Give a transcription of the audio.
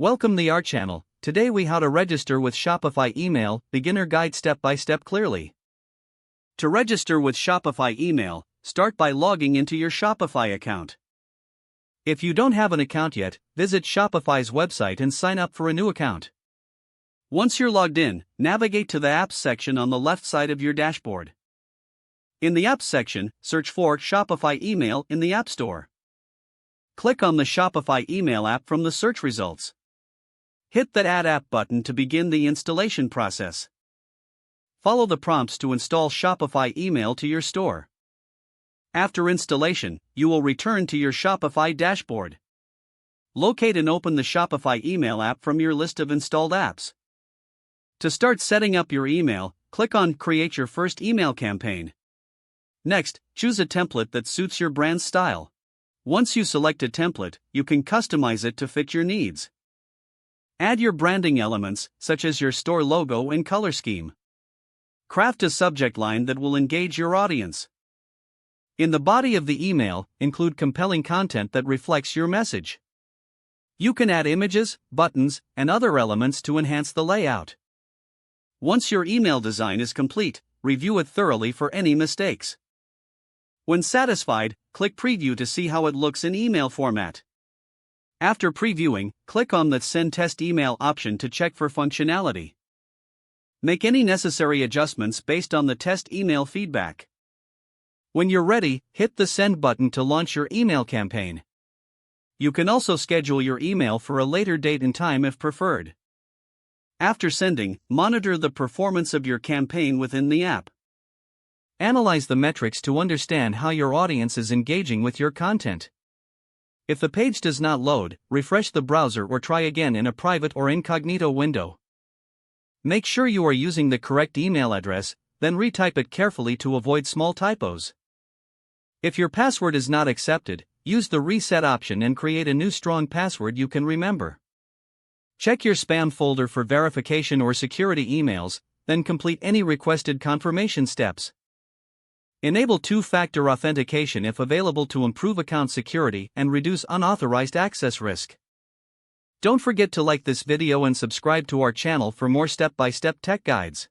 Welcome to our channel. Today we how to register with Shopify email, beginner guide step by step clearly. To register with Shopify email, start by logging into your Shopify account. If you don't have an account yet, visit Shopify's website and sign up for a new account. Once you're logged in, navigate to the Apps section on the left side of your dashboard. In the Apps section, search for Shopify email in the App Store. Click on the Shopify email app from the search results. Hit the Add App button to begin the installation process. Follow the prompts to install Shopify email to your store. After installation, you will return to your Shopify dashboard. Locate and open the Shopify email app from your list of installed apps. To start setting up your email, click on Create your first email campaign. Next, choose a template that suits your brand's style. Once you select a template, you can customize it to fit your needs. Add your branding elements, such as your store logo and color scheme. Craft a subject line that will engage your audience. In the body of the email, include compelling content that reflects your message. You can add images, buttons, and other elements to enhance the layout. Once your email design is complete, review it thoroughly for any mistakes. When satisfied, click Preview to see how it looks in email format. After previewing, click on the Send Test Email option to check for functionality. Make any necessary adjustments based on the test email feedback. When you're ready, hit the Send button to launch your email campaign. You can also schedule your email for a later date and time if preferred. After sending, monitor the performance of your campaign within the app. Analyze the metrics to understand how your audience is engaging with your content. If the page does not load, refresh the browser or try again in a private or incognito window. Make sure you are using the correct email address, then retype it carefully to avoid small typos. If your password is not accepted, use the reset option and create a new strong password you can remember. Check your spam folder for verification or security emails, then complete any requested confirmation steps. Enable two-factor authentication if available to improve account security and reduce unauthorized access risk. Don't forget to like this video and subscribe to our channel for more step-by-step tech guides.